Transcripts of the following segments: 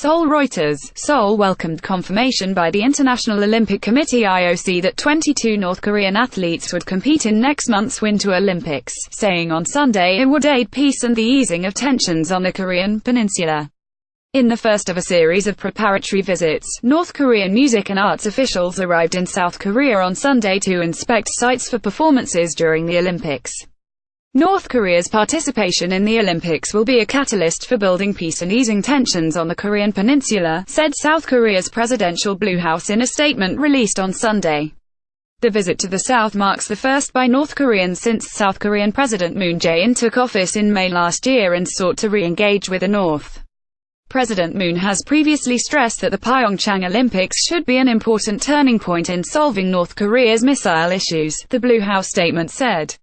Seoul. Reuters. Seoul welcomed confirmation by the International Olympic Committee (IOC) that 22 North Korean athletes would compete in next month's Winter Olympics, saying on Sunday it would aid peace and the easing of tensions on the Korean peninsula. In the first of a series of preparatory visits, North Korean music and arts officials arrived in South Korea on Sunday to inspect sites for performances during the Olympics. North Korea's participation in the Olympics will be a catalyst for building peace and easing tensions on the Korean peninsula, said South Korea's presidential Blue House in a statement released on Sunday. The visit to the South marks the first by North Koreans since South Korean President Moon Jae-in took office in May last year and sought to re-engage with the North. President Moon has previously stressed that the Pyeongchang Olympics should be an important turning point in solving North Korea's missile issues, the Blue House statement said.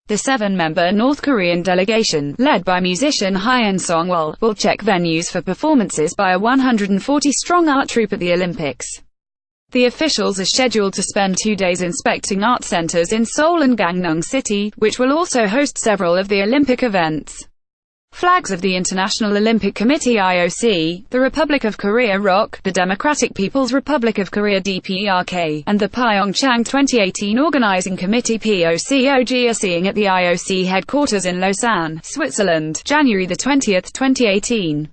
The 7-member North Korean delegation, led by musician Hyon Song-wol, will check venues for performances by a 140-strong art troupe at the Olympics. The officials are scheduled to spend 2 days inspecting art centers in Seoul and Gangneung City, which will also host several of the Olympic events. Flags of the International Olympic Committee (IOC), the Republic of Korea (ROK), the Democratic People's Republic of Korea (DPRK), and the Pyeongchang 2018 Organising Committee (POCOG) are seeing at the IOC headquarters in Lausanne, Switzerland, January 20, 2018.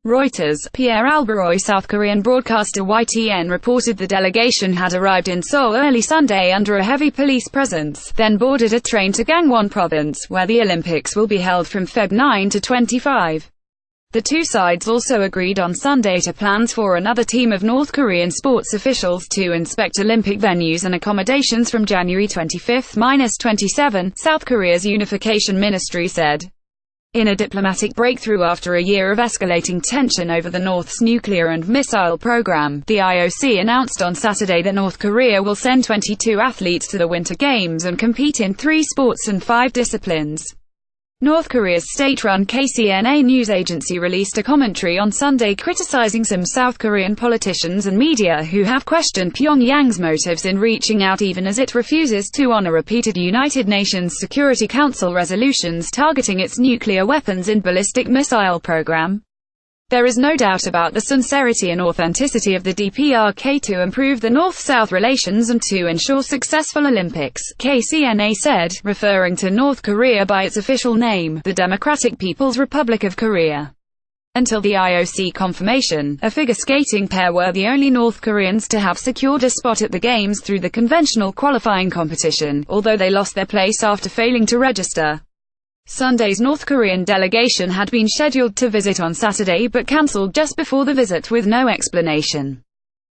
Reuters. Pierre Albo. South Korean broadcaster YTN reported the delegation had arrived in Seoul early Sunday under a heavy police presence, then boarded a train to Gangwon Province, where the Olympics will be held from Feb 9 to 25. The two sides also agreed on Sunday to plans for another team of North Korean sports officials to inspect Olympic venues and accommodations from January 25–27, South Korea's Unification Ministry said. In a diplomatic breakthrough after a year of escalating tension over the North's nuclear and missile program, the IOC announced on Saturday that North Korea will send 22 athletes to the Winter Games and compete in 3 sports and 5 disciplines. North Korea's state-run KCNA news agency released a commentary on Sunday criticizing some South Korean politicians and media who have questioned Pyongyang's motives in reaching out even as it refuses to honor repeated United Nations Security Council resolutions targeting its nuclear weapons and ballistic missile program. There is no doubt about the sincerity and authenticity of the DPRK to improve the North-South relations and to ensure successful Olympics, KCNA said, referring to North Korea by its official name, the Democratic People's Republic of Korea. Until the IOC confirmation, a figure skating pair were the only North Koreans to have secured a spot at the Games through the conventional qualifying competition, although they lost their place after failing to register. Sunday's North Korean delegation had been scheduled to visit on Saturday but cancelled just before the visit with no explanation.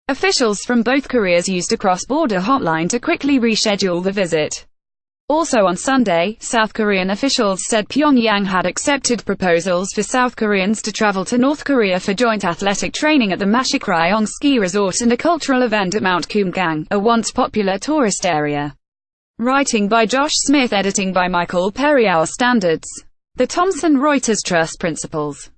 Officials from both Koreas used a cross-border hotline to quickly reschedule the visit. Also on Sunday, South Korean officials said Pyongyang had accepted proposals for South Koreans to travel to North Korea for joint athletic training at the Mashikryong ski resort and a cultural event at Mount Kumgang, a once popular tourist area. Writing by Josh Smith, editing by Michael Perry. Our standards. The Thomson Reuters Trust Principles.